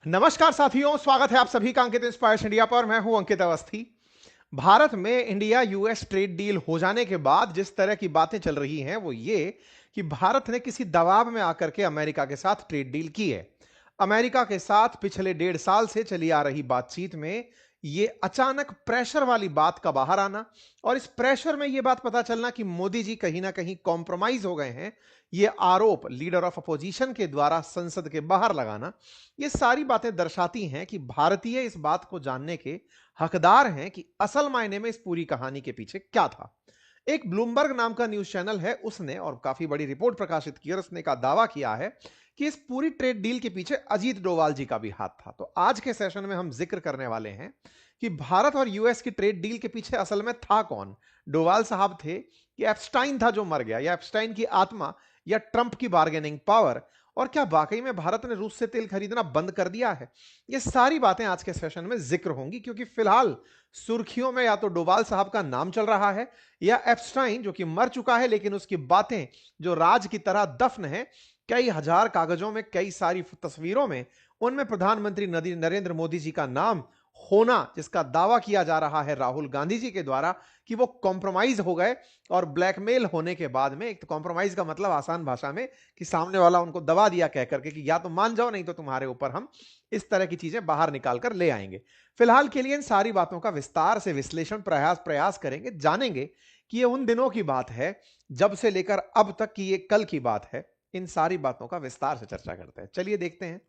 नमस्कार साथियों, स्वागत है आप सभी का अंकित इंस्पायर्स इंडिया पर। मैं हूं अंकित अवस्थी। भारत में इंडिया यूएस ट्रेड डील हो जाने के बाद जिस तरह की बातें चल रही हैं वो ये कि भारत ने किसी दबाव में आकर के अमेरिका के साथ ट्रेड डील की है। अमेरिका के साथ पिछले 1.5 साल से चली आ रही बातचीत में ये अचानक प्रेशर वाली बात का बाहर आना और इस प्रेशर में ये बात पता चलना कि मोदी जी कहीं ना कहीं कॉम्प्रोमाइज हो गए हैं, ये आरोप लीडर ऑफ अपोजिशन के द्वारा संसद के बाहर लगाना, ये सारी बातें दर्शाती हैं कि भारतीय इस बात को जानने के हकदार हैं कि असल मायने में इस पूरी कहानी के पीछे क्या था। एक ब्लूमबर्ग नाम का न्यूज चैनल है, उसने और काफी बड़ी रिपोर्ट प्रकाशित की और उसने का दावा किया है कि इस पूरी ट्रेड डील के पीछे अजीत डोभाल जी का भी हाथ था। तो आज के सेशन में हम जिक्र करने वाले हैं कि भारत और यूएस की ट्रेड डील के पीछे असल में था कौन। डोभाल साहब थे कि एप्स्टाइन था जो मर गया, या एप्स्टाइन की आत्मा, या ट्रंप की बार्गेनिंग पावर, और क्या वाकई में भारत ने रूस से तेल खरीदना बंद कर दिया है। ये सारी बातें आज के सेशन में जिक्र होंगी, क्योंकि फिलहाल सुर्खियों में या तो डोभाल साहब का नाम चल रहा है या एप्स्टाइन जो कि मर चुका है लेकिन उसकी बातें जो राज की तरह दफन है, कई हजार कागजों में, कई सारी तस्वीरों में, उनमें प्रधानमंत्री नरेंद्र मोदी जी का नाम होना, जिसका दावा किया जा रहा है राहुल गांधी जी के द्वारा कि वो कॉम्प्रोमाइज हो गए। और ब्लैकमेल होने के बाद में, एक तो कॉम्प्रोमाइज का मतलब आसान भाषा में कि सामने वाला उनको दबा दिया कह करके कि या तो मान जाओ नहीं तो तुम्हारे ऊपर हम इस तरह की चीजें बाहर निकाल कर ले आएंगे। फिलहाल के लिए इन सारी बातों का विस्तार से विश्लेषण प्रयास करेंगे, जानेंगे कि ये उन दिनों की बात है जब से लेकर अब तक की ये कल की बात है। इन सारी बातों का विस्तार से चर्चा करते हैं। चलिए देखते हैं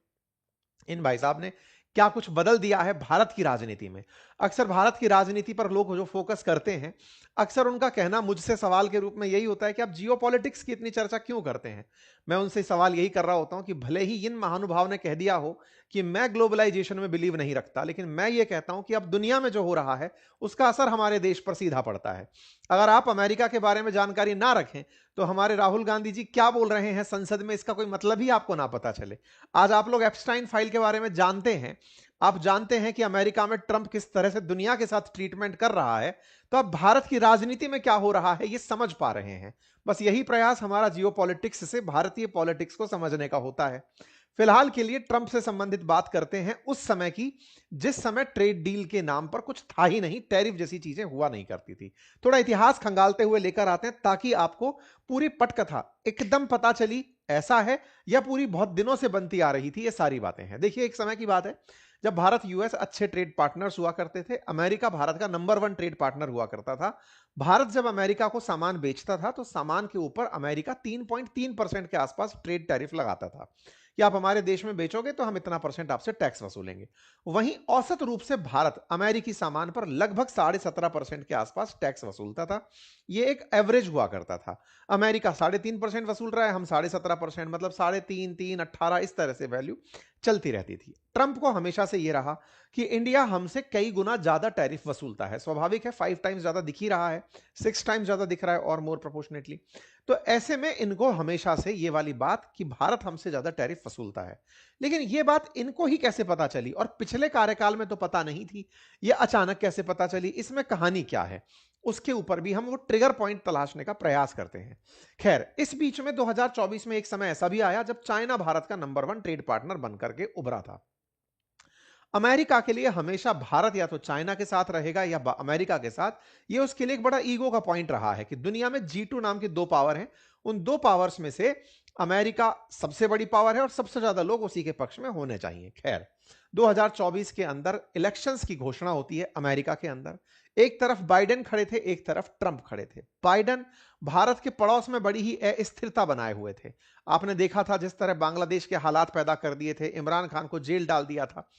इन भाई साहब ने क्या कुछ बदल दिया है भारत की राजनीति में। अक्सर भारत की राजनीति पर लोग जो फोकस करते हैं, अक्सर उनका कहना मुझसे सवाल के रूप में यही होता है कि आप जियोपॉलिटिक्स की इतनी चर्चा क्यों करते हैं। मैं उनसे सवाल यही कर रहा होता हूं कि भले ही इन महानुभाव ने कह दिया हो कि मैं ग्लोबलाइजेशन में बिलीव नहीं रखता, लेकिन मैं ये कहता हूं कि अब दुनिया में जो हो रहा है उसका असर हमारे देश पर सीधा पड़ता है। अगर आप अमेरिका के बारे में जानकारी ना रखें तो हमारे राहुल गांधी जी क्या बोल रहे हैं संसद में, इसका कोई मतलब ही आपको ना पता चले। आज आप लोग एप्स्टाइन फाइल के बारे में जानते हैं, आप जानते हैं कि अमेरिका में ट्रंप किस तरह से दुनिया के साथ ट्रीटमेंट कर रहा है, तो अब भारत की राजनीति में क्या हो रहा है ये समझ पा रहे हैं। बस यही प्रयास हमारा जियोपॉलिटिक्स से भारतीय पॉलिटिक्स को समझने का होता है। फिलहाल के लिए ट्रंप से संबंधित बात करते हैं उस समय की जिस समय ट्रेड डील के नाम पर कुछ था ही नहीं, टैरिफ जैसी चीजें हुआ नहीं करती थी। थोड़ा इतिहास खंगालते हुए लेकर आते हैं ताकि आपको पूरी पटकथा एकदम पता चली ऐसा है या पूरी बहुत दिनों से बनती आ रही थी, ये सारी बातें हैं। देखिए, एक समय की बात है जब भारत यूएस अच्छे ट्रेड पार्टनर्स हुआ करते थे। अमेरिका भारत का नंबर 1 ट्रेड पार्टनर हुआ करता था। भारत जब अमेरिका को सामान बेचता था तो सामान के ऊपर अमेरिका 3.3% के आसपास ट्रेड टैरिफ लगाता था कि आप हमारे देश में बेचोगे तो हम इतना परसेंट आपसे टैक्स वसूलेंगे। वहीं औसत रूप से भारत अमेरिकी सामान पर लगभग 17.5% के आसपास टैक्स वसूलता था। यह एक एवरेज हुआ करता था। अमेरिका 3.5% वसूल रहा है, हम 17.5%, मतलब 3.5, 3, 18, इस तरह से वैल्यू चलती रहती थी। ट्रंप को हमेशा से यह रहा कि इंडिया हमसे कई गुना ज्यादा टैरिफ वसूलता है। स्वाभाविक है, 5 टाइम्स ज्यादा दिख ही रहा है, 6 टाइम्स ज्यादा दिख रहा है और मोर प्रोपोर्शनेटली। तो ऐसे में इनको हमेशा से ये वाली बात कि भारत हमसे ज्यादा टैरिफ वसूलता है। लेकिन ये बात इनको ही कैसे पता चली, और पिछले कार्यकाल में तो पता नहीं थी, ये अचानक कैसे पता चली, इसमें कहानी क्या है, उसके ऊपर भी हम वो ट्रिगर पॉइंट तलाशने का प्रयास करते हैं। खैर, इस बीच में 2024 में एक समय ऐसा भी आया जब चाइना भारत का नंबर 1 ट्रेड पार्टनर बनकर के उभरा था। अमेरिका के लिए हमेशा भारत या तो चाइना के साथ रहेगा या अमेरिका के साथ, ये उसके लिए एक बड़ा ईगो का पॉइंट रहा है कि दुनिया में G2 नाम की 2 पावर हैं, उन 2 पावर्स में से अमेरिका सबसे बड़ी पावर है और सबसे ज्यादा लोग उसी के पक्ष में होने चाहिए। खैर, 2024 के अंदर इलेक्शंस की घोषणा होती है अमेरिका के अंदर। एक तरफ बाइडेन खड़े थे, एक तरफ ट्रंप खड़े थे। बाइडेन भारत के पड़ोस में बड़ी ही अस्थिरता बनाए हुए थे। आपने देखा था जिस तरह बांग्लादेश के हालात पैदा कर दिए थे, इमरान खान को जेल डाल दिया था।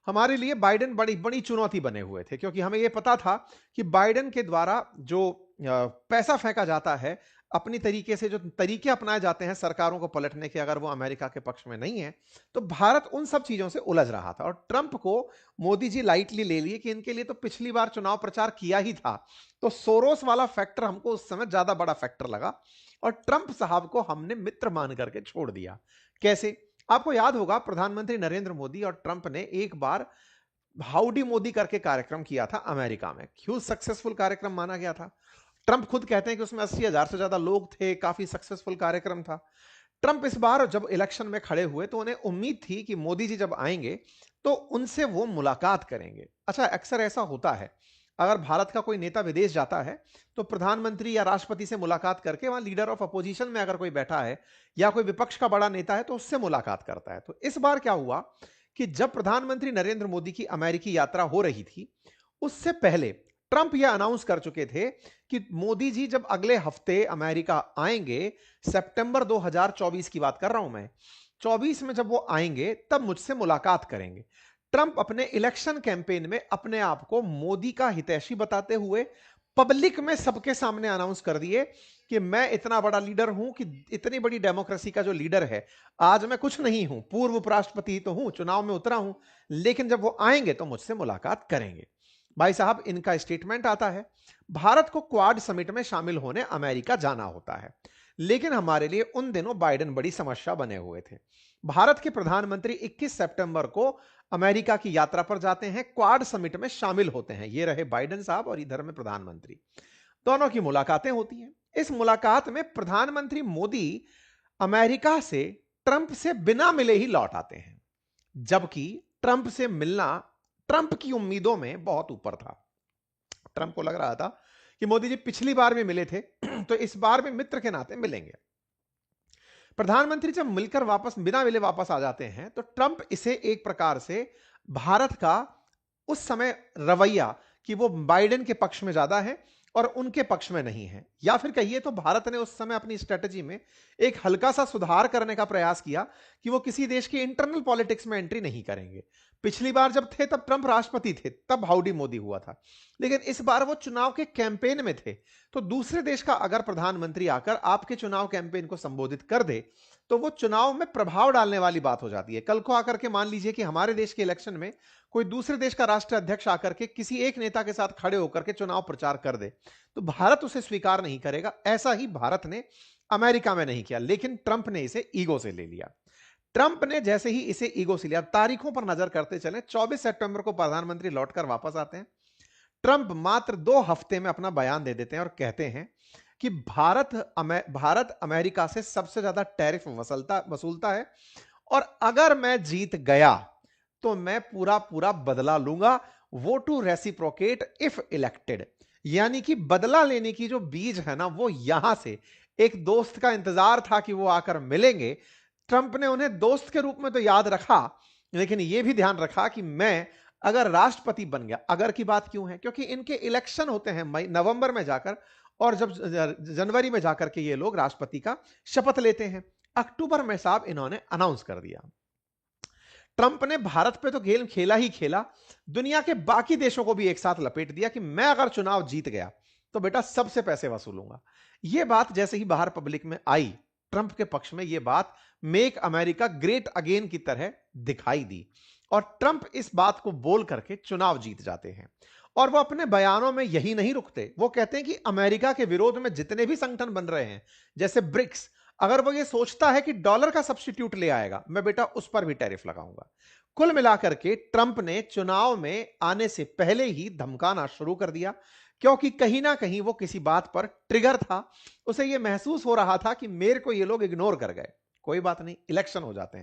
हमारे लिए बाइडेन बड़ी बड़ी चुनौती बने हुए थे, क्योंकि हमें यह पता था कि बाइडेन के द्वारा जो पैसा फेंका जाता है, अपनी तरीके से जो तरीके अपनाए जाते हैं सरकारों को पलटने के, अगर वो अमेरिका के पक्ष में नहीं है तो भारत उन सब चीजों से उलझ रहा था। और ट्रंप को मोदी जी लाइटली ले लिए कि इनके लिए तो पिछली बार चुनाव प्रचार किया ही था। तो सोरोस वाला फैक्टर हमको उस समय ज्यादा बड़ा फैक्टर लगा और ट्रंप साहब को हमने मित्र मान करके छोड़ दिया। कैसे? आपको याद होगा, प्रधानमंत्री नरेंद्र मोदी और ट्रंप ने एक बार हाउडी मोदी करके कार्यक्रम किया था अमेरिका में। ह्यूज सक्सेसफुल कार्यक्रम माना गया था। ट्रंप खुद कहते हैं कि उसमें 80,000 से ज्यादा लोग थे, काफी सक्सेसफुल कार्यक्रम था। ट्रंप इस बार जब इलेक्शन में खड़े हुए तो उन्हें उम्मीद थी कि मोदी जी जब आएंगे तो उनसे वो मुलाकात करेंगे। अच्छा, अक्सर ऐसा होता है, अगर भारत का कोई नेता विदेश जाता है तो प्रधानमंत्री या राष्ट्रपति से मुलाकात करके वहां लीडर ऑफ अपोजिशन में अगर कोई बैठा है या कोई विपक्ष का बड़ा नेता है तो उससे मुलाकात करता है। तो इस बार क्या हुआ कि जब प्रधानमंत्री नरेंद्र मोदी की अमेरिकी यात्रा हो रही थी, उससे पहले ट्रंप यह अनाउंस कर चुके थे कि मोदी जी जब अगले हफ्ते अमेरिका आएंगे, सितंबर 2024 की बात कर रहा हूं मैं, 24 में जब वो आएंगे तब मुझसे मुलाकात करेंगे। ट्रंप अपने इलेक्शन कैंपेन में अपने आप को मोदी का हितैषी बताते हुए पब्लिक में सबके सामने अनाउंस कर दिए कि मैं इतना बड़ा लीडर हूं, कि इतनी बड़ी डेमोक्रेसी का जो लीडर है, आज मैं कुछ नहीं हूं, पूर्व उपराष्ट्रपति ही तो हूं, चुनाव में उतरा हूं, लेकिन जब वो आएंगे तो मुझसे मुलाकात करेंगे। भाई साहब, इनका स्टेटमेंट आता है, भारत को क्वाड समिट में शामिल होने अमेरिका जाना होता है, लेकिन हमारे लिए उन दिनों बाइडेन बड़ी समस्या बने हुए थे। भारत के प्रधानमंत्री 21 सितंबर को अमेरिका की यात्रा पर जाते हैं, क्वाड समिट में शामिल होते हैं। ये रहे बाइडेन साहब और इधर में प्रधानमंत्री, दोनों की मुलाकातें होती हैं। इस मुलाकात में प्रधानमंत्री मोदी अमेरिका से ट्रंप से बिना मिले ही लौट आते हैं, जबकि ट्रंप से मिलना ट्रंप की उम्मीदों में बहुत ऊपर था। ट्रंप को लग रहा था कि मोदी जी पिछली बार भी मिले थे तो इस बार भी मित्र के नाते मिलेंगे। प्रधानमंत्री जब मिलकर वापस बिना मिले वापस आ जाते हैं तो ट्रंप इसे एक प्रकार से भारत का उस समय रवैया कि वो बाइडेन के पक्ष में ज्यादा है और उनके पक्ष में नहीं है, या फिर कहिए तो भारत ने उस समय अपनी स्ट्रेटजी में एक हल्का सा सुधार करने का प्रयास किया कि वो किसी देश की इंटरनल पॉलिटिक्स में एंट्री नहीं करेंगे। पिछली बार जब थे तब ट्रंप राष्ट्रपति थे, तब हाउडी मोदी हुआ था, लेकिन इस बार वो चुनाव के कैंपेन में थे। तो दूसरे देश का अगर प्रधानमंत्री आकर आपके चुनाव कैंपेन को संबोधित कर दे तो वो चुनाव में प्रभाव डालने वाली बात हो जाती है। कल को आकर के मान लीजिए कि हमारे देश के इलेक्शन में कोई दूसरे देश का राष्ट्रीय अध्यक्ष आकर के किसी एक नेता के साथ खड़े होकर के चुनाव प्रचार कर दे तो भारत उसे स्वीकार नहीं करेगा। ऐसा ही भारत ने अमेरिका में नहीं किया, लेकिन ट्रंप ने इसे ईगो से ले लिया। ट्रंप ने जैसे ही इसे ईगो से लिया, तारीखों पर नजर करते चले, 24 सितंबर को प्रधानमंत्री लौटकर वापस आते हैं। ट्रंप मात्र 2 हफ्ते में अपना बयान दे देते हैं और कहते हैं कि भारत अमेरिका से सबसे ज्यादा टैरिफ वसूलता है और अगर मैं जीत गया तो मैं पूरा पूरा बदला लूंगा, वो टू रेसिप्रोकेट इफ इलेक्टेड। यानी कि बदला लेने की जो बीज है ना, वो यहां से एक दोस्त का इंतजार था कि वो आकर मिलेंगे। ट्रंप ने उन्हें दोस्त के रूप में तो याद रखा, लेकिन यह भी ध्यान रखा कि मैं अगर राष्ट्रपति बन गया, अगर की बात क्यों है, क्योंकि इनके इलेक्शन होते हैं नवंबर में जाकर, और जब जनवरी में जाकर के ये लोग राष्ट्रपति का शपथ लेते हैं। अक्टूबर में साहब इन्होंने अनाउंस कर दिया। ट्रंप ने भारत पे तो गेम खेला ही खेला, दुनिया के बाकी देशों को भी एक साथ लपेट दिया कि मैं अगर चुनाव जीत गया तो बेटा सबसे पैसे वसूलूंगा। यह बात जैसे ही बाहर पब्लिक में आई, ट्रंप के पक्ष में यह बात मेक अमेरिका ग्रेट अगेन की तरह दिखाई दी और ट्रंप इस बात को बोल करके चुनाव जीत जाते हैं। और वो अपने बयानों में यही नहीं रुकते, वो कहते हैं कि अमेरिका के विरोध में जितने भी संगठन बन रहे हैं जैसे ब्रिक्स, अगर वो ये सोचता है कि डॉलर का सब्स्टिट्यूट ले आएगा, मैं बेटा उस पर भी टैरिफ लगाऊंगा। कुल मिलाकर के ट्रंप ने चुनाव में आने से पहले ही धमकाना शुरू कर दिया, क्योंकि कहीं ना कहीं वो किसी बात पर ट्रिगर था। उसे ये महसूस हो रहा था कि मेरे को ये लोग इग्नोर कर गए। कोई बात नहीं, इलेक्शन हो जाते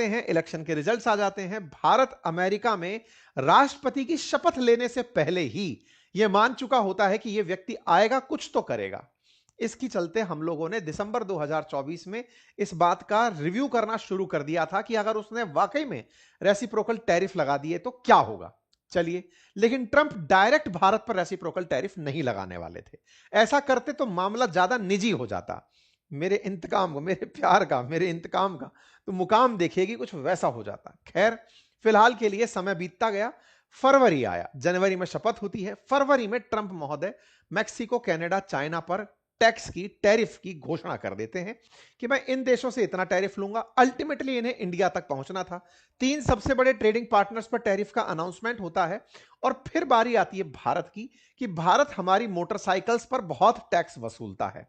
हैं, इलेक्शन के रिजल्ट्स आ जाते हैं। भारत अमेरिका में राष्ट्रपति की शपथ लेने से पहले ही यह मान चुका होता है कि यह व्यक्ति आएगा, कुछ तो करेगा। इसकी चलते हम लोगों ने दिसंबर 2024 में इस बात का रिव्यू करना शुरू कर दिया था कि अगर उसने वाकई में रेसिप्रोकल टैरिफ लगा दिए तो क्या होगा। चलिए, लेकिन ट्रंप डायरेक्ट भारत पर रेसिप्रोकल टैरिफ नहीं लगाने वाले थे। ऐसा करते तो मामला ज्यादा निजी हो जाता। मेरे इंतकाम को, मेरे प्यार का, मेरे इंतकाम का तो मुकाम देखिएगी, कुछ वैसा हो जाता। खैर, फिलहाल के लिए समय बीतता गया, फरवरी आया, जनवरी में शपथ होती है। फरवरी में ट्रंप महोदय मैक्सिको, कनाडा, चाइना पर टैक्स की, टैरिफ की घोषणा कर देते हैं कि मैं इन देशों से इतना टैरिफ लूंगा। अल्टीमेटली इन्हें इंडिया तक पहुंचना था। 3 सबसे बड़े ट्रेडिंग पार्टनर्स पर टैरिफ का अनाउंसमेंट होता है और फिर बारी आती है भारत की कि भारत हमारी मोटरसाइकिल्स पर बहुत टैक्स वसूलता है।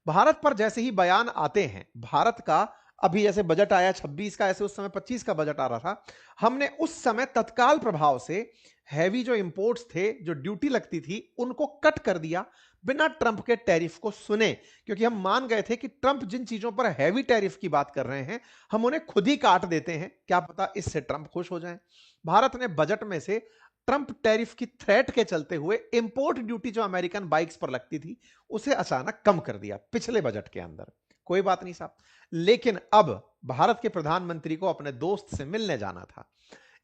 भारत पर जैसे ही बयान आते हैं, भारत का अभी जैसे बजट आया 26 का, ऐसे उस समय 25 का बजट आ रहा था। हमने उस समय तत्काल प्रभाव से हैवी जो इंपोर्ट्स थे, जो ड्यूटी लगती थी, उनको कट कर दिया बिना ट्रंप के टैरिफ को सुने, क्योंकि हम मान गए थे कि ट्रंप जिन चीजों पर हैवी टैरिफ की बात कर रहे हैं हम उन्हें खुद ही काट देते हैं, क्या पता इससे ट्रंप खुश हो जाएं। भारत ने बजट में से ट्रंप टैरिफ की थ्रेट के चलते हुए इंपोर्ट ड्यूटी जो अमेरिकन बाइक्स पर लगती थी उसे अचानक कम कर दिया पिछले बजट के अंदर। कोई बात नहीं साहब, लेकिन अब भारत के प्रधानमंत्री को अपने दोस्त से मिलने जाना था।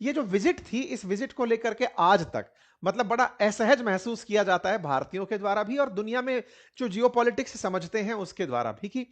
ये जो विजिट थी, इस विजिट को लेकर के आज तक मतलब बड़ा असहज महसूस किया जाता है भारतीयों के द्वारा भी और दुनिया में जो जियोपॉलिटिक्स समझते हैं उसके द्वारा भी, कि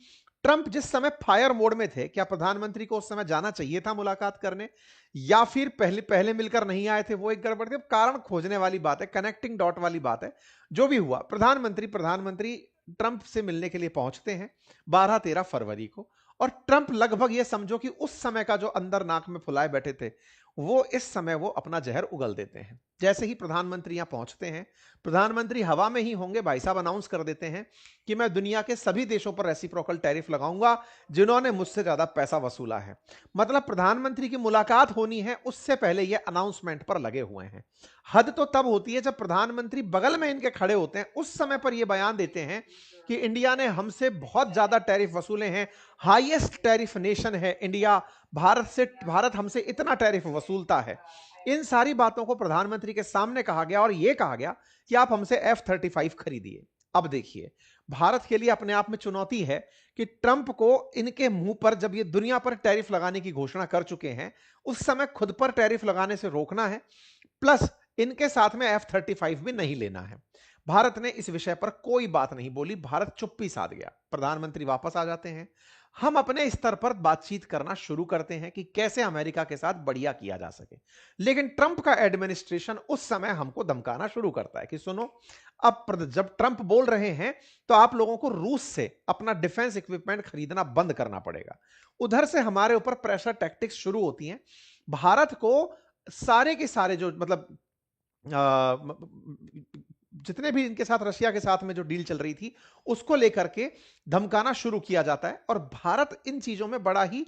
ट्रंप जिस समय फायर मोड में थे, क्या प्रधानमंत्री को उस समय जाना चाहिए था मुलाकात करने, या फिर पहले पहले मिलकर नहीं आए थे, वो एक गड़बड़ थी। कारण खोजने वाली बात है, कनेक्टिंग डॉट वाली बात है। जो भी हुआ, प्रधानमंत्री ट्रंप से मिलने के लिए पहुंचते हैं 12-13 फरवरी को, और ट्रंप लगभग ये समझो कि उस समय का जो अंदर नाक में फुलाए बैठे थे वो इस समय वो अपना जहर उगल देते हैं। जैसे ही प्रधानमंत्री यहां पहुंचते हैं, प्रधानमंत्री हवा में ही होंगे, भाई साहब अनाउंस कर देते हैं कि मैं दुनिया के सभी देशों पर रेसिप्रोकल टैरिफ लगाऊंगा जिन्होंने मुझसे ज्यादा पैसा वसूला है। मतलब प्रधानमंत्री की मुलाकात होनी है उससे पहले ये अनाउंसमेंट पर लगे हुए हैं। हद तो तब होती है जब प्रधानमंत्री बगल में इनके खड़े होते हैं, उस समय पर यह बयान देते हैं कि इंडिया ने हमसे बहुत ज्यादा टैरिफ वसूले हैं, हाईएस्ट टैरिफ नेशन है इंडिया, भारत हमसे इतना टैरिफ वसूलता है। इन सारी बातों को प्रधानमंत्री के सामने कहा गया और यह कहा गया कि आप हमसे F-35 खरीदिए। अब देखिए, भारत के लिए अपने आप में चुनौती है कि ट्रंप को इनके मुंह पर, जब ये दुनिया पर टैरिफ लगाने की घोषणा कर चुके हैं, उस समय खुद पर टैरिफ लगाने से रोकना है, प्लस इनके साथ में F-35 भी नहीं लेना है। भारत ने इस विषय पर कोई बात नहीं बोली, भारत चुप्पी साध गया। प्रधानमंत्री वापस आ जाते हैं, हम अपने स्तर पर बातचीत करना शुरू करते हैं कि कैसे अमेरिका के साथ बढ़िया किया जा सके। लेकिन ट्रंप का एडमिनिस्ट्रेशन उस समय हमको धमकाना शुरू करता है कि सुनो, अब जब ट्रंप बोल रहे हैं तो आप लोगों को रूस से अपना डिफेंस इक्विपमेंट खरीदना बंद करना पड़ेगा। उधर से हमारे ऊपर प्रेशर टैक्टिक्स शुरू होती हैं। भारत को सारे के सारे जो मतलब जितने भी इनके साथ, रशिया के साथ में जो डील चल रही थी, उसको लेकर के धमकाना शुरू किया जाता है। और भारत इन चीजों में बड़ा ही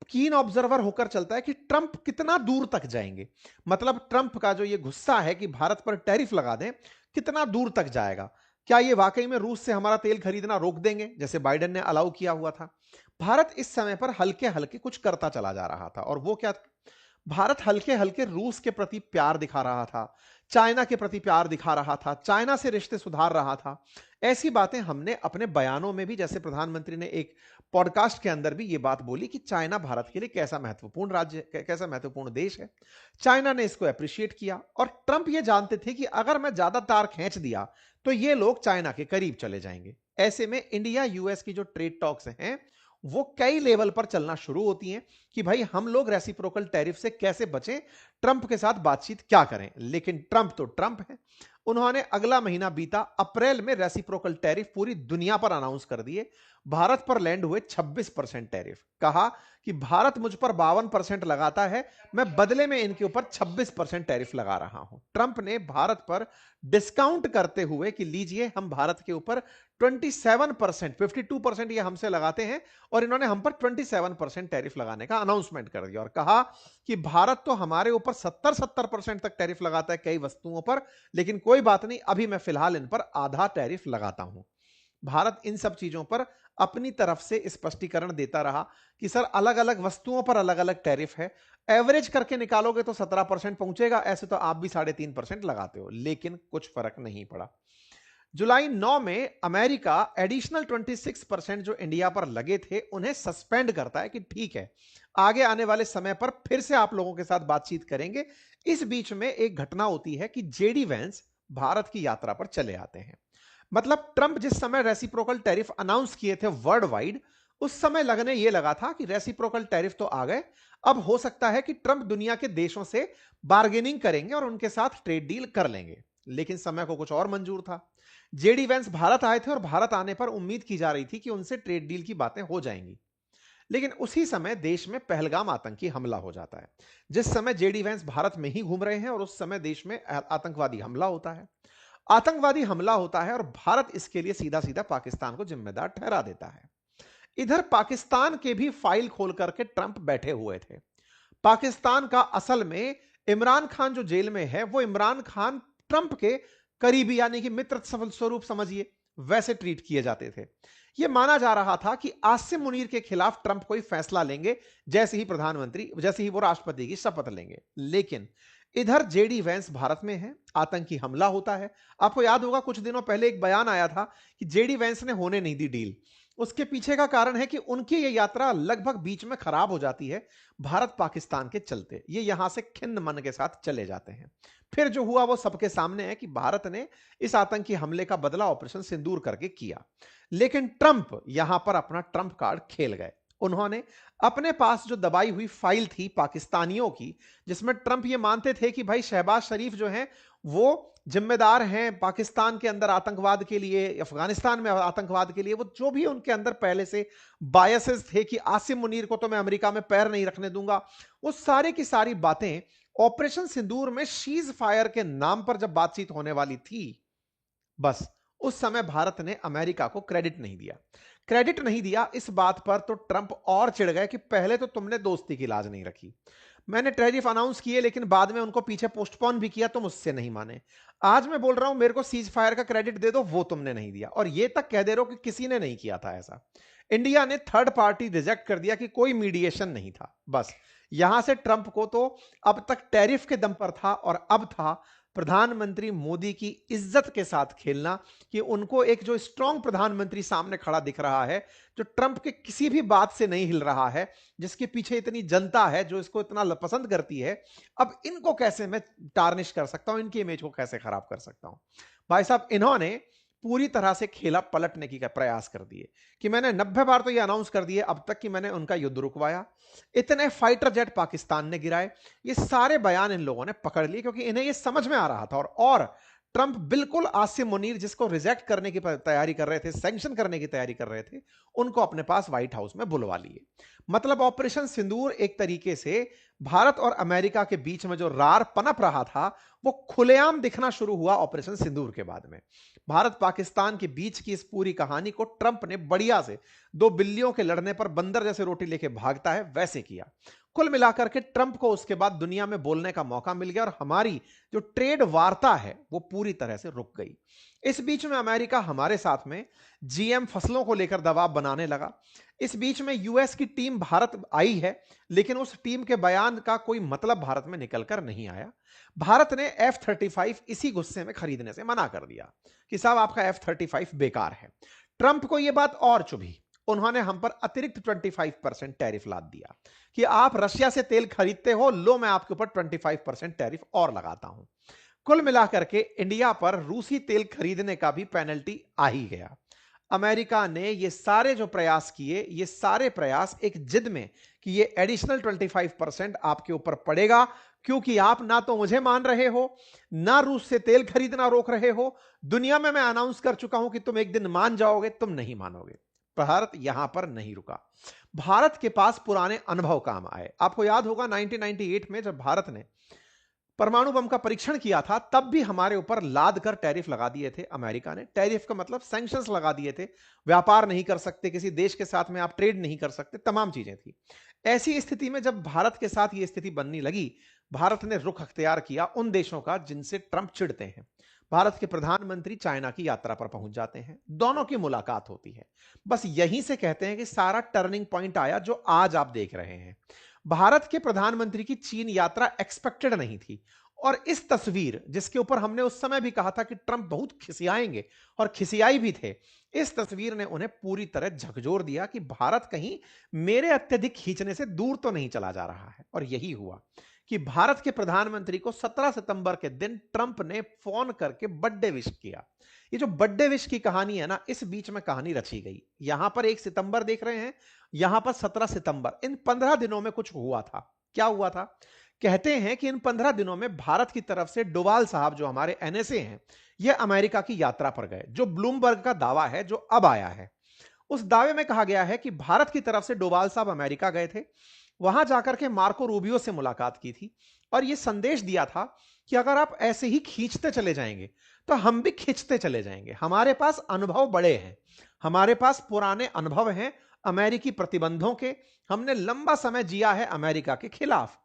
कीन ऑब्जर्वर होकर चलता है कि ट्रंप कितना दूर तक जाएंगे। मतलब ट्रंप का जो ये गुस्सा है कि भारत पर टैरिफ लगा दें, कितना दूर तक जाएगा। क्या ये वाकई में रूस से हमारा तेल खरीदना रोक देंगे जैसे बाइडेन ने अलाउ किया हुआ था। भारत इस समय पर हल्के हल्के कुछ करता चला जा रहा था, और वो क्या, भारत हल्के हल्के रूस के प्रति प्यार दिखा रहा था, चाइना के प्रति प्यार दिखा रहा था, चाइना से रिश्ते सुधार रहा था। ऐसी बातें हमने अपने बयानों में भी, जैसे प्रधानमंत्री ने एक पॉडकास्ट के अंदर भी ये बात बोली कि चाइना भारत के लिए कैसा महत्वपूर्ण राज्य, कैसा महत्वपूर्ण देश है। चाइना ने इसको अप्रिशिएट किया, और ट्रंप ये जानते थे कि अगर मैं ज्यादा तार खींच दिया तो ये लोग चाइना के करीब चले जाएंगे। ऐसे में इंडिया यूएस की जो ट्रेड टॉक्स हैं वो कई लेवल पर चलना शुरू होती हैं कि भाई हम लोग रेसिप्रोकल टैरिफ से कैसे बचें, ट्रंप के साथ बातचीत क्या करें। लेकिन ट्रंप तो ट्रंप है, उन्होंने अगला महीना बीता अप्रैल में रेसिप्रोकल टैरिफ पूरी दुनिया पर अनाउंस कर दिए। भारत पर लैंड हुए 26% टैरिफ। कहा कि भारत मुझ पर 52% लगाता है, मैं बदले में इनके ऊपर 26% टैरिफ लगा रहा हूं। ट्रंप ने भारत पर डिस्काउंट करते हुए कि लीजिए हम भारत के ऊपर 27%, 52% ये हमसे लगाते हैं और इन्होंने हम पर 27% टैरिफ लगाने का अनाउंसमेंट कर दिया, और कहा कि भारत तो हमारे ऊपर 70% तक टैरिफ लगाता है कई वस्तुओं पर, लेकिन कोई बात नहीं, अभी मैं फिलहाल इन पर आधा टैरिफ लगाता हूं। भारत इन सब चीजों पर अपनी तरफ से स्पष्टीकरण देता रहा कि सर अलग अलग वस्तुओं पर अलग अलग टैरिफ है, एवरेज करके निकालोगे तो 17% पहुंचेगा, ऐसे तो आप भी 3.5% लगाते हो, लेकिन कुछ फर्क नहीं पड़ा। जुलाई 9 में अमेरिका एडिशनल 26% जो इंडिया पर लगे थे उन्हें सस्पेंड करता है कि ठीक है, आगे आने वाले समय पर फिर से आप लोगों के साथ बातचीत करेंगे। इस बीच में एक घटना होती है कि जेडी वेंस भारत की यात्रा पर चले आते हैं। मतलब ट्रंप जिस समय रेसिप्रोकल टैरिफ अनाउंस किए थे वर्ल्ड वाइड, उस समय लगने यह लगा था कि रेसिप्रोकल टैरिफ तो आ गए, अब हो सकता है कि ट्रंप दुनिया के देशों से बार्गेनिंग करेंगे और उनके साथ ट्रेड डील कर लेंगे। लेकिन समय को कुछ और मंजूर था। जेडी वेंस भारत आए थे और भारत आने पर उम्मीद की जा रही थी कि उनसे ट्रेड डील की बातें हो जाएंगी। लेकिन उसी समय देश में पहलगाम आतंकी हमला हो जाता है। जिस समय जेडी वेंस भारत में ही घूम रहे हैं और उस समय देश में आतंकवादी हमला होता है। आतंकवादी हमला होता है और भारत इसके लिए सीधा सीधा पाकिस्तान को जिम्मेदार ठहरा देता है। इधर पाकिस्तान के भी फाइल खोल करके ट्रंप बैठे हुए थे। पाकिस्तान का असल में इमरान खान जो जेल में है, वो इमरान खान ट्रंप के करीबी यानी कि मित्र स्वरूप समझिए, वैसे ट्रीट किए जाते थे। यह माना जा रहा था कि आसिम मुनीर के खिलाफ ट्रंप कोई फैसला लेंगे जैसे ही वो राष्ट्रपति की शपथ लेंगे। लेकिन इधर जेडी वैंस भारत में है, आतंकी हमला होता है। आपको याद होगा कुछ दिनों पहले एक बयान आया था कि जेडी वैंस ने होने नहीं दी डील। उसके पीछे का कारण है कि उनकी यह यात्रा लगभग बीच में खराब हो जाती है भारत पाकिस्तान के चलते। ये यहां से खिन्न मन के साथ चले जाते हैं। फिर जो हुआ वो सबके सामने है कि भारत ने इस आतंकी हमले का बदला ऑपरेशन सिंदूर करके किया। लेकिन ट्रंप यहां पर अपना ट्रंप कार्ड खेल गए। उन्होंने अपने पास जो दबाई हुई फाइल थी पाकिस्तानियों की, जिसमें ट्रंप ये मानते थे कि भाई शहबाज शरीफ जो हैं वो जिम्मेदार हैं पाकिस्तान के अंदर आतंकवाद के लिए, अफगानिस्तान में आतंकवाद के लिए, वो जो भी उनके अंदर पहले से बायसेस थे कि आसिम मुनीर को तो मैं अमेरिका में पैर नहीं रखने दूंगा, वो सारी की सारी बातें ऑपरेशन सिंदूर में शीज फायर के नाम पर जब बातचीत होने वाली थी, बस उस समय भारत ने अमेरिका को क्रेडिट नहीं दिया। इस बात पर तो ट्रंप और चिढ़ गए कि पहले तो तुमने दोस्ती की लाज नहीं रखी, मैंने टैरिफ अनाउंस किए लेकिन बाद में उनको पीछे पोस्टपोन भी किया, तुम उससे नहीं माने। आज मैं बोल रहा हूं मेरे को सीज फायर का क्रेडिट दे दो, वो तुमने नहीं दिया। और ये तक कह दे रहे हो कि किसी ने नहीं किया था ऐसा। इंडिया ने थर्ड पार्टी रिजेक्ट कर दिया कि कोई मीडिएशन नहीं था। बस यहां से ट्रंप को तो अब तक टैरिफ के दम पर था और अब था प्रधानमंत्री मोदी की इज्जत के साथ खेलना, कि उनको एक जो स्ट्रांग प्रधानमंत्री सामने खड़ा दिख रहा है, जो ट्रंप के किसी भी बात से नहीं हिल रहा है, जिसके पीछे इतनी जनता है जो इसको इतना पसंद करती है, अब इनको कैसे मैं टार्निश कर सकता हूं, इनकी इमेज को कैसे खराब कर सकता हूं। भाई साहब, इन्होंने पूरी तरह से खेला पलटने की प्रयास कर दिए कि मैंने 90 बार तो ये अनाउंस कर दिए अब तक कि मैंने उनका युद्ध रुकवाया, इतने फाइटर जेट पाकिस्तान ने गिराए। ये सारे बयान इन लोगों ने पकड़ लिए क्योंकि इन्हें ये समझ में आ रहा था। और ट्रंप बिल्कुल आसिम मुनीर, जिसको रिजेक्ट करने की तैयारी कर रहे थे, सैंक्शन करने की तैयारी कर रहे थे, उनको अपने पास व्हाइट हाउस में बुलवा लिए। मतलब ऑपरेशन सिंदूर एक तरीके से भारत और अमेरिका के बीच में जो रार पनप रहा था, वो खुलेआम दिखना शुरू हुआ ऑपरेशन सिंदूर के बाद में। भारत पाकिस्तान के बीच की इस पूरी कहानी को ट्रंप ने बढ़िया से दो बिल्लियों के लड़ने पर बंदर जैसे रोटी लेके भागता है वैसे किया। कुल मिलाकर के ट्रंप को उसके बाद दुनिया में बोलने का मौका मिल गया और हमारी जो ट्रेड वार्ता है वो पूरी तरह से रुक गई। इस बीच में अमेरिका हमारे साथ में जीएम फसलों को लेकर दबाव बनाने लगा। इस बीच में यूएस की टीम भारत आई है, लेकिन उस टीम के बयान का कोई मतलब भारत में निकलकर नहीं आया। भारत ने F-35 इसी गुस्से में खरीदने से मना कर दिया कि साहब आपका F-35 बेकार है। ट्रंप को यह बात और चुभी, उन्होंने हम पर अतिरिक्त 25% टैरिफ लाद दिया कि आप रशिया से तेल खरीदते हो, लो मैं आपके ऊपर 25% टैरिफ और लगाता हूं। कुल मिलाकर के इंडिया पर रूसी तेल खरीदने का भी पेनल्टी आ ही गया। अमेरिका ने ये सारे जो प्रयास किए, ये सारे प्रयास एक जिद में कि ये एडिशनल 25% आपके ऊपर पड़ेगा, क्योंकि आप ना तो मुझे मान रहे हो, ना रूस से तेल खरीदना रोक रहे हो। दुनिया में मैं अनाउंस कर चुका हूं कि तुम एक दिन मान जाओगे, तुम नहीं मानोगे। भारत यहां पर नहीं रुका। भारत के पास पुराने अनुभव काम आए। आपको याद होगा 1998 में जब भारत ने परमाणु बम का परीक्षण किया था, तब भी हमारे ऊपर लाद कर टैरिफ लगा दिए थे अमेरिका ने। टैरिफ का मतलब सैंक्शंस लगा दिए थे, व्यापार नहीं कर सकते, किसी देश के साथ में आप ट्रेड नहीं कर सकते, तमाम चीजें थी। ऐसी स्थिति में जब भारत के साथ यह स्थिति बनने लगी, भारत ने रुख अख्तियार किया उन देशों का जिनसे ट्रंप चिढ़ते हैं। भारत के प्रधानमंत्री चाइना की यात्रा पर पहुंच जाते हैं, दोनों की मुलाकात होती है। बस यहीं से कहते हैं कि सारा टर्निंग पॉइंट आया जो आज आप देख रहे हैं। भारत के प्रधानमंत्री की चीन यात्रा एक्सपेक्टेड नहीं थी, और इस तस्वीर जिसके ऊपर हमने उस समय भी कहा था कि ट्रंप बहुत खिसियाएंगे, और खिसियाई भी थे, इस तस्वीर ने उन्हें पूरी तरह झकझोर दिया कि भारत कहीं मेरे अत्यधिक खींचने से दूर तो नहीं चला जा रहा है। और यही हुआ कि भारत के प्रधानमंत्री को 17 सितंबर के दिन ट्रंप ने फोन करके बर्थडे विश किया। ये जो बर्थडे विश की कहानी है ना, इस बीच में कहानी रची गई। यहां पर 1 सितंबर देख रहे हैं, यहां पर 17 सितंबर। इन 15 दिनों में कुछ हुआ था। क्या हुआ था? कहते हैं कि इन 15 दिनों में भारत की तरफ से डोवाल साहब, जो हमारे एनएसए हैं, ये अमेरिका की यात्रा पर गए। जो ब्लूमबर्ग का दावा है, जो अब आया है, उस दावे में कहा गया है कि भारत की तरफ से डोवाल साहब अमेरिका गए थे, वहां जाकर के मार्को रूबियो से मुलाकात की थी, और यह संदेश दिया था कि अगर आप ऐसे ही खींचते चले जाएंगे तो हम भी खींचते चले जाएंगे। हमारे पास अनुभव बड़े हैं, हमारे पास पुराने अनुभव हैं, अमेरिकी प्रतिबंधों के, हमने लंबा समय जिया है अमेरिका के खिलाफ।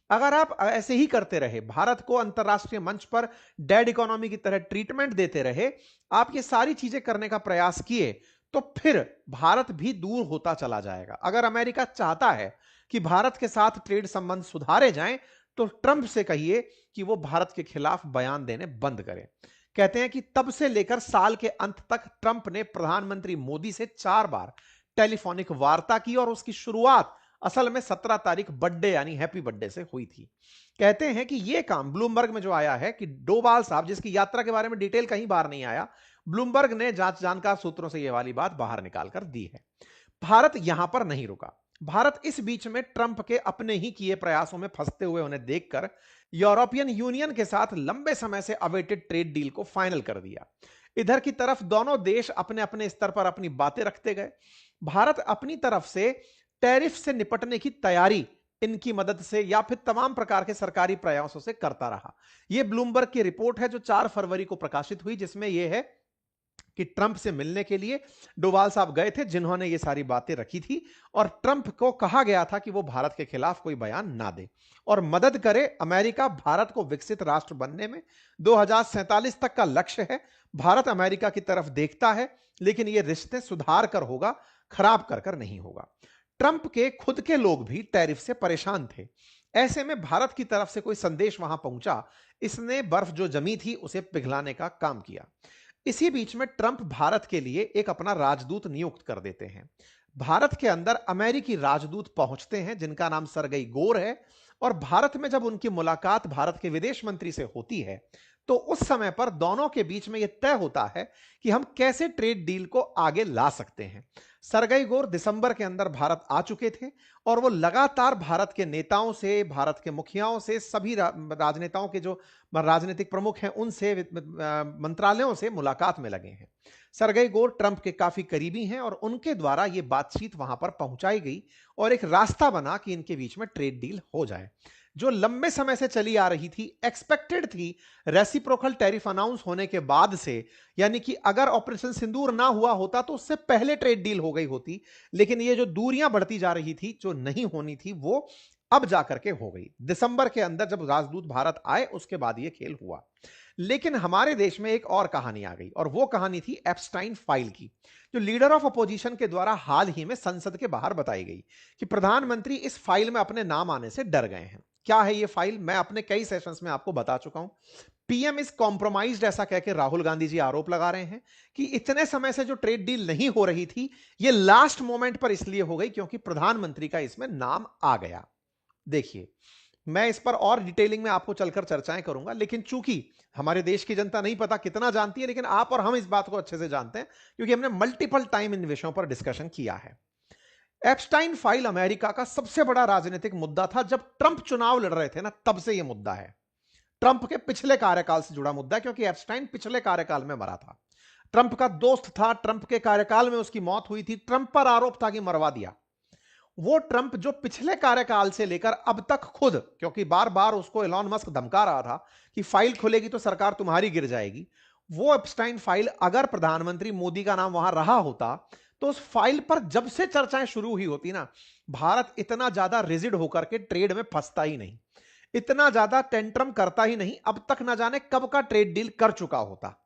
अगर आप ऐसे ही करते रहे, भारत को अंतरराष्ट्रीय मंच पर डेड इकोनॉमी की तरह ट्रीटमेंट देते रहे, आप ये सारी चीजें करने का प्रयास किए, तो फिर भारत भी दूर होता चला जाएगा। अगर अमेरिका चाहता है कि भारत के साथ ट्रेड संबंध सुधारे जाएं, तो ट्रंप से कहिए कि वो भारत के खिलाफ बयान देने बंद करें। कहते हैं कि तब से लेकर साल के अंत तक ट्रंप ने प्रधानमंत्री मोदी से 4 बार टेलीफोनिक वार्ता की और उसकी शुरुआत असल में 17 तारीख बर्थडे यानी हैप्पी बर्थडे से हुई थी। कहते हैं कि यह काम ब्लूमबर्ग में जो आया है कि डोभाल साहब, जिसकी यात्रा के बारे में डिटेल कहीं बाहर नहीं आया, ब्लूमबर्ग ने जानकार सूत्रों से यह वाली बात बाहर निकाल कर दी है। भारत यहां पर नहीं रुका। भारत इस बीच में ट्रंप के अपने ही किए प्रयासों में फंसते हुए उन्हें देखकर यूरोपियन यूनियन के साथ लंबे समय से अवेटेड ट्रेड डील को फाइनल कर दिया। इधर की तरफ दोनों देश अपने अपने स्तर पर अपनी बातें रखते गए। भारत अपनी तरफ से टैरिफ से निपटने की तैयारी इनकी मदद से या फिर तमाम प्रकार के सरकारी प्रयासों से करता रहा। यह ब्लूमबर्ग की रिपोर्ट है जो 4 फरवरी को प्रकाशित हुई, जिसमें यह है कि ट्रंप से मिलने के लिए डोभाल साहब गए थे, जिन्होंने ये सारी बातें रखी थी, और ट्रंप को कहा गया था कि वो भारत के खिलाफ कोई बयान ना दे और मदद करे। अमेरिका भारत को विकसित राष्ट्र बनने में 2047 तक का लक्ष्य है। भारत अमेरिका की तरफ देखता है, लेकिन ये रिश्ते सुधार कर होगा, खराब कर कर नहीं होगा। ट्रंप के खुद के लोग भी टैरिफ से परेशान थे। ऐसे में भारत की तरफ से कोई संदेश वहां पहुंचा, इसने बर्फ जो जमी थी उसे पिघलाने का काम किया। इसी बीच में ट्रंप भारत के लिए एक अपना राजदूत नियुक्त कर देते हैं। भारत के अंदर अमेरिकी राजदूत पहुंचते हैं जिनका नाम सरगई गोर है, और भारत में जब उनकी मुलाकात भारत के विदेश मंत्री से होती है, तो उस समय पर दोनों के बीच में यह तय होता है कि हम कैसे ट्रेड डील को आगे ला सकते हैं। सरगई गोर दिसंबर के अंदर भारत आ चुके थे और वो लगातार भारत के नेताओं से, भारत के मुखियाओं से, सभी राजनेताओं के जो राजनीतिक प्रमुख हैं उनसे, मंत्रालयों से मुलाकात में लगे हैं। सरगई गोर ट्रंप के काफी करीबी हैं और उनके द्वारा यह बातचीत वहां पर पहुंचाई गई और एक रास्ता बना कि इनके बीच में ट्रेड डील हो जाए, जो लंबे समय से चली आ रही थी, एक्सपेक्टेड थी। रेसिप्रोकल टैरिफ अनाउंस होने के बाद से, यानी कि अगर ऑपरेशन सिंदूर ना हुआ होता तो उससे पहले ट्रेड डील हो गई होती, लेकिन ये जो दूरियां बढ़ती जा रही थी, जो नहीं होनी थी, वो अब जाकर के हो गई। दिसंबर के अंदर जब राजदूत भारत आए, उसके बाद ये खेल हुआ। लेकिन हमारे देश में एक और कहानी आ गई, और वो कहानी थी एप्स्टाइन फाइल की, जो लीडर ऑफ अपोजिशन के द्वारा हाल ही में संसद के बाहर बताई गई कि प्रधानमंत्री इस फाइल में अपने नाम आने से डर गए हैं। क्या है ये फाइल? मैं अपने कई सेशंस में आपको बता चुका हूं। पीएम इज कॉम्प्रोमाइज्ड, ऐसा कहकर राहुल गांधी जी आरोप लगा रहे हैं कि इतने समय से जो ट्रेड डील नहीं हो रही थी, ये लास्ट मोमेंट पर इसलिए हो गई क्योंकि प्रधानमंत्री का इसमें नाम आ गया। देखिए, मैं इस पर और डिटेलिंग में आपको चलकर चर्चाएं करूंगा, लेकिन चूंकि हमारे देश की जनता नहीं पता कितना जानती है, लेकिन आप और हम इस बात को अच्छे से जानते हैं क्योंकि हमने मल्टीपल टाइम इन विषयों पर डिस्कशन किया है। एप्स्टाइन फाइल अमेरिका का सबसे बड़ा राजनीतिक मुद्दा था। जब ट्रंप चुनाव लड़ रहे थे ना, तब से यह मुद्दा है। ट्रंप के पिछले कार्यकाल से जुड़ा मुद्दा है, क्योंकि एप्स्टाइन पिछले कार्यकाल में मरा था, ट्रंप का दोस्त था, ट्रंप के कार्यकाल में उसकी मौत हुई थी, ट्रंप पर आरोप था कि मरवा दिया। वो ट्रंप जो पिछले कार्यकाल से लेकर अब तक खुद, क्योंकि बार बार उसको एलॉन मस्क धमका रहा था कि फाइल खुलेगी तो सरकार तुम्हारी गिर जाएगी, वो एप्स्टाइन फाइल अगर प्रधानमंत्री मोदी का नाम वहां रहा होता, तो उस फाइल पर जब से चर्चाएं शुरू हुई होती ना, भारत इतना ज्यादा रिजिड होकर के ट्रेड में फंसता ही नहीं, इतना ज्यादा टेंट्रम करता ही नहीं, अब तक ना जाने कब का ट्रेड डील कर चुका होता।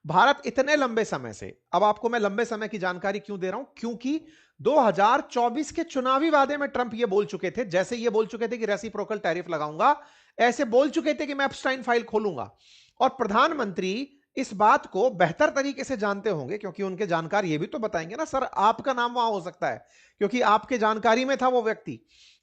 भारत इतने लंबे समय से, अब आपको मैं लंबे समय की जानकारी क्यों दे रहा हूं, क्योंकि 2024 के चुनावी वादे में ट्रंप ये बोल चुके थे, जैसे ये बोल चुके थे कि रेसिप्रोकल टैरिफ लगाऊंगा, ऐसे बोल चुके थे कि मैं एप्स्टाइन फाइल खोलूंगा। और प्रधानमंत्री इस बात को बेहतर तरीके से जानते होंगे, क्योंकि उनके जानकार ये भी तो बताएंगे ना, सर आपका नाम वहां हो सकता है, क्योंकि आपके जानकारी में था वो व्यक्ति।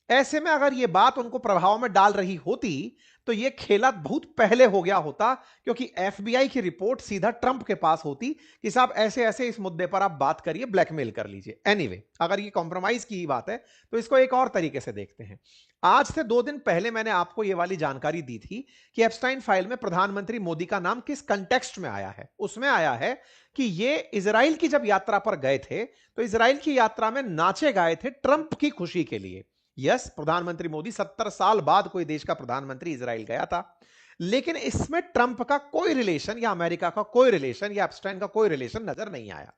ऐसे में अगर ये बात उनको प्रभाव में डाल रही होती, तो ये खेला बहुत पहले हो गया होता, क्योंकि एफबीआई की रिपोर्ट सीधा ट्रंप के पास होती कि साहब ऐसे ऐसे इस मुद्दे पर आप बात करिए, ब्लैकमेल कर लीजिए। एनीवे, अगर ये कॉम्प्रोमाइज की ही बात है तो इसको एक और तरीके से देखते हैं। आज से 2 दिन पहले मैंने आपको ये वाली जानकारी दी थी कि एप्स्टाइन फाइल में प्रधानमंत्री मोदी का नाम किस कंटेक्स्ट में आया है। उसमें आया है कि ये इजराइल की जब यात्रा पर गए थे, तो इजराइल की यात्रा में नाचे गाए थे ट्रंप की खुशी के लिए। यस, प्रधानमंत्री मोदी 70 साल बाद कोई देश का प्रधानमंत्री इजराइल गया था, लेकिन इसमें ट्रंप का कोई रिलेशन या अमेरिका का कोई रिलेशन या एप्स्टाइन का कोई रिलेशन नजर नहीं आया।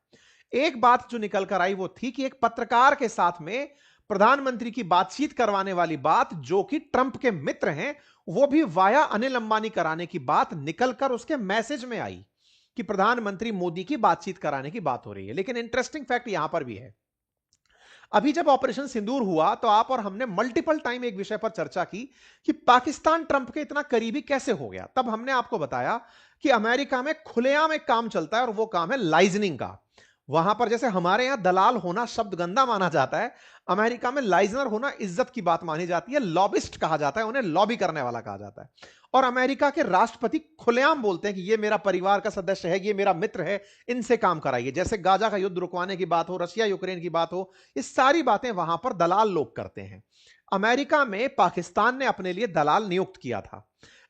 एक बात जो निकल कर आई वो थी कि एक पत्रकार के साथ में प्रधानमंत्री की बातचीत करवाने वाली बात, जो कि ट्रंप के मित्र हैं, वो भी वाया अनिल अंबानी कराने की बात निकलकर उसके मैसेज में आई कि प्रधानमंत्री मोदी की बातचीत कराने की बात हो रही है। लेकिन इंटरेस्टिंग फैक्ट यहां पर भी है, अभी जब ऑपरेशन सिंदूर हुआ तो आप और हमने मल्टीपल टाइम एक विषय पर चर्चा की कि पाकिस्तान ट्रंप के इतना करीबी कैसे हो गया। तब हमने आपको बताया कि अमेरिका में खुलेआम एक काम चलता है और वो काम है लाइजनिंग का। वहां पर जैसे हमारे यहां दलाल होना शब्द गंदा माना जाता है, अमेरिका में लाइजनर होना इज्जत की बात मानी जाती है। लॉबिस्ट कहा जाता है उन्हें, लॉबी करने वाला कहा जाता है। और अमेरिका के राष्ट्रपति खुलेआम बोलते हैं कि ये मेरा परिवार का सदस्य है, ये मेरा मित्र है, इनसे काम कराइए। जैसे गाजा का युद्ध रुकवाने की बात हो, रशिया यूक्रेन की बात हो, ये सारी बातें वहां पर दलाल लोग करते हैं। अमेरिका में पाकिस्तान ने अपने लिए दलाल नियुक्त किया था।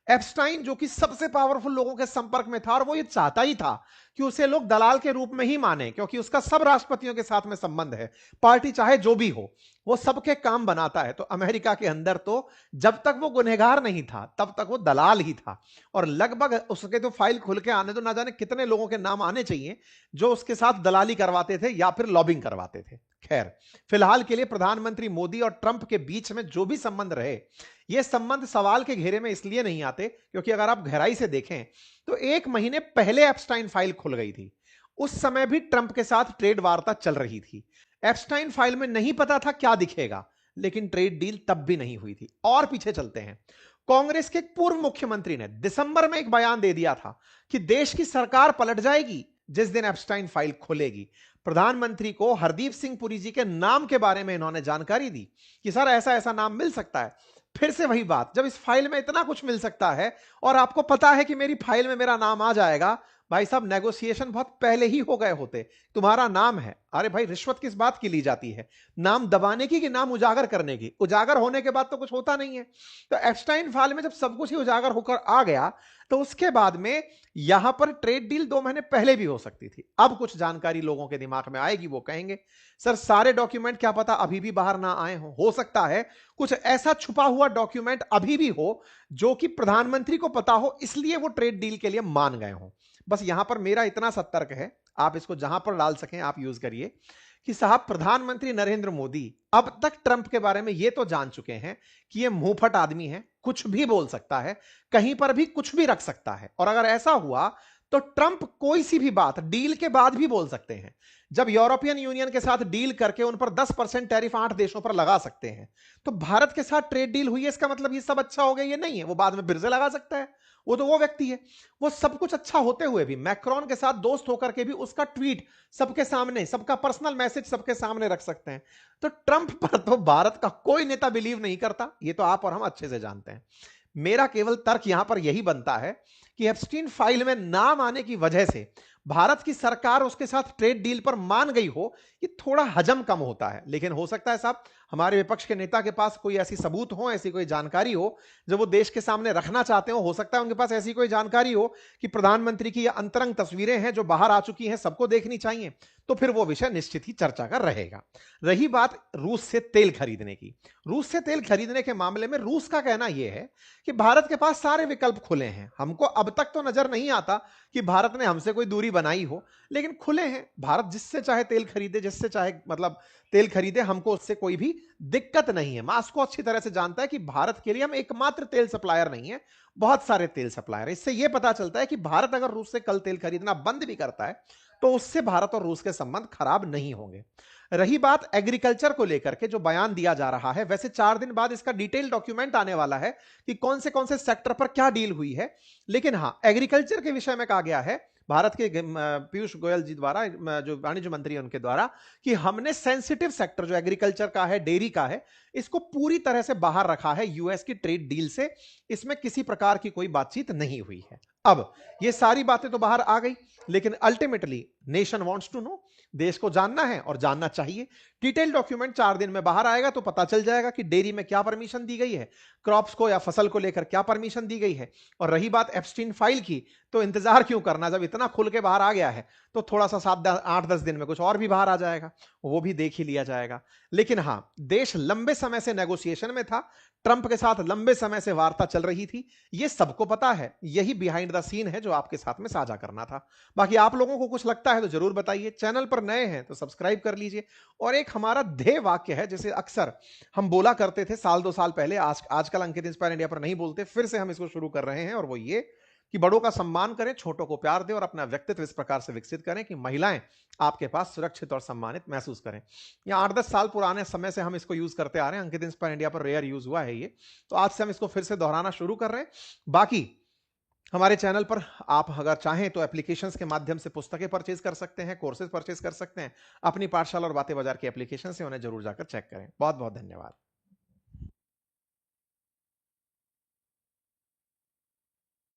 एप्स्टाइन जो कि सबसे पावरफुल लोगों के संपर्क में था, और वो ये चाहता ही था कि उसे लोग दलाल के रूप में ही माने, क्योंकि उसका सब राष्ट्रपतियों के साथ में संबंध है, पार्टी चाहे जो भी हो वो सबके काम बनाता है। तो अमेरिका के अंदर तो जब तक वो गुनहगार नहीं था तब तक वो दलाल ही था। और लगभग उसके तो फाइल खुल के आने तो ना जाने कितने लोगों के नाम आने चाहिए जो उसके साथ दलाली करवाते थे या फिर लॉबिंग करवाते थे। खैर, फिलहाल के लिए प्रधानमंत्री मोदी और ट्रंप के बीच में जो भी संबंध रहे, ये संबंध सवाल के घेरे में इसलिए नहीं आते क्योंकि अगर आप गहराई से देखें तो 1 महीने पहले एप्स्टाइन फाइल खुल गई थी। उस समय भी ट्रंप के साथ ट्रेड वार्ता चल रही थी। एप्स्टाइन फाइल में नहीं पता था क्या दिखेगा, लेकिन ट्रेड डील तब भी नहीं हुई थी। और पीछे चलते हैं, कांग्रेस के एक पूर्व मुख्यमंत्री ने दिसंबर में एक बयान दे दिया था कि देश की सरकार पलट जाएगी जिस दिन एप्स्टाइन फाइल खुलेगी। प्रधानमंत्री को हरदीप सिंह पुरी जी के नाम के बारे में इन्होंने जानकारी दी कि सर ऐसा ऐसा नाम मिल सकता है। फिर से वही बात, जब इस फाइल में इतना कुछ मिल सकता है और आपको पता है कि मेरी फाइल में मेरा नाम आ जाएगा, भाई साहब नेगोशिएशन बहुत पहले ही हो गए होते। तुम्हारा नाम है, अरे भाई रिश्वत किस बात की ली जाती है? नाम दबाने की कि नाम उजागर करने की? उजागर होने के बाद तो कुछ होता नहीं है। तो एप्स्टाइन फाइल में जब सब कुछ ही उजागर होकर आ गया तो उसके बाद में यहां पर ट्रेड डील 2 महीने पहले भी हो सकती थी। अब कुछ जानकारी लोगों के दिमाग में आएगी, वो कहेंगे सर सारे डॉक्यूमेंट क्या पता अभी भी बाहर ना आए हो सकता है कुछ ऐसा छुपा हुआ डॉक्यूमेंट अभी भी हो जो कि प्रधानमंत्री को पता हो, इसलिए वो ट्रेड डील के लिए मान गए हो। बस यहां पर मेरा इतना सतर्क है, आप इसको जहां पर डाल सकें आप यूज करिए कि साहब प्रधानमंत्री नरेंद्र मोदी अब तक ट्रंप के बारे में यह तो जान चुके हैं कि यह मुंहफट आदमी है, कुछ भी बोल सकता है, कहीं पर भी कुछ भी रख सकता है। और अगर ऐसा हुआ तो ट्रंप कोई सी भी बात डील के बाद भी बोल सकते हैं। जब यूरोपियन यूनियन के साथ डील करके उन पर 10% टैरिफ 8 देशों पर लगा सकते हैं, तो भारत के साथ ट्रेड डील हुई है इसका मतलब ये सब अच्छा हो गया, ये नहीं है। वो बाद में फिर से लगा सकता है, वो तो वो व्यक्ति है। वो सब कुछ अच्छा होते हुए भी मैक्रोन के साथ दोस्त होकर के भी उसका ट्वीट सबके सामने, सबका पर्सनल मैसेज सबके सामने रख सकते हैं। तो ट्रंप पर तो भारत का कोई नेता बिलीव नहीं करता, ये तो आप और हम अच्छे से जानते हैं। मेरा केवल तर्क यहां पर यही बनता है कि एप्स्टीन फाइल में नाम आने की वजह से भारत की सरकार उसके साथ ट्रेड डील पर मान गई हो, ये थोड़ा हजम कम होता है। लेकिन हो सकता है साहब हमारे विपक्ष के नेता के पास कोई ऐसी सबूत हो, ऐसी कोई जानकारी हो जो वो देश के सामने रखना चाहते हो सकता है उनके पास ऐसी कोई जानकारी हो कि प्रधानमंत्री की ये अंतरंग तस्वीरें हैं जो बाहर आ चुकी हैं, सबको देखनी चाहिए, तो फिर वो विषय निश्चित ही चर्चा का रहेगा। रही बात रूस से तेल खरीदने की, रूस से तेल खरीदने के मामले में रूस का कहना यह है कि भारत के पास सारे विकल्प खुले हैं। हमको अब तक तो नजर नहीं आता कि भारत ने हमसे कोई दूरी बनाई हो, लेकिन खुले हैं। भारत जिससे चाहे तेल खरीदे, जिससे चाहे मतलब तेल खरीदे, हमको उससे कोई भी दिक्कत नहीं है। मॉस्को अच्छी तरह से जानता है कि भारत के लिए हम एकमात्र तेल सप्लायर नहीं है, बहुत सारे तेल सप्लायर। इससे यह पता चलता है कि भारत अगर रूस से कल तेल खरीदना बंद भी करता है तो उससे भारत और रूस के संबंध खराब नहीं होंगे। रही बात एग्रीकल्चर को लेकर के जो बयान दिया जा रहा है, वैसे 4 दिन बाद इसका डिटेल डॉक्यूमेंट आने वाला है कि कौन से सेक्टर पर क्या डील हुई है। लेकिन हां, एग्रीकल्चर के विषय में कहा गया है भारत के पीयूष गोयल जी द्वारा, जो वाणिज्य मंत्री है उनके द्वारा, कि हमने सेंसिटिव सेक्टर जो एग्रीकल्चर का है, डेयरी का है, इसको पूरी तरह से बाहर रखा है यूएस की ट्रेड डील से। इसमें किसी प्रकार की कोई बातचीत नहीं हुई है। अब ये सारी बातें तो बाहर आ गई, लेकिन ultimately nation wants to know, देश को जानना है और जानना चाहिए। डिटेल डॉक्यूमेंट 4 दिन में बाहर आएगा तो पता चल जाएगा कि डेयरी में क्या परमिशन दी गई है, क्रॉप्स को या फसल को लेकर क्या परमिशन दी गई है। और रही बात एप्स्टीन फाइल की, तो इंतजार क्यों करना, जब इतना खुल के बाहर आ गया है तो थोड़ा सा 7-8-10 दिन में कुछ और भी बाहर आ जाएगा। वो भी देख ही लिया जाएगा। लेकिन हां, देश लंबे समय से नेगोशिएशन में था, ट्रंप के साथ लंबे समय से वार्ता चल रही थी, ये सबको पता है। यही बिहाइंड द सीन है जो आपके साथ में साझा करना था। बाकी आप लोगों को कुछ लगता है तो जरूर बताइए। चैनल पर नए हैं तो सब्सक्राइब कर लीजिए। और एक हमारा ध्येय वाक्य है, जिसे अक्सर हम बोला करते थे साल 2 साल पहले, आजकल अंकित इंस्पायर इंडिया पर नहीं बोलते, फिर से हम इसको शुरू कर रहे हैं, और वो ये कि बड़ों का सम्मान करें, छोटों को प्यार दें और अपना व्यक्तित्व इस प्रकार से विकसित करें कि महिलाएं आपके पास सुरक्षित और सम्मानित महसूस करें। या 8-10 साल पुराने समय से हम इसको यूज करते आ रहे हैं। अंकित इंस्पायर इंडिया पर रेयर यूज हुआ है ये, तो आज से हम इसको फिर से दोहराना शुरू कर रहे हैं। बाकी हमारे चैनल पर आप अगर चाहें तो एप्लीकेशंस के माध्यम से पुस्तकें परचेज कर सकते हैं, कोर्सेज परचेज कर सकते हैं। अपनी पाठशाला और बातें बाजार की एप्लीकेशन से उन्हें जरूर जाकर चेक करें। बहुत बहुत धन्यवाद।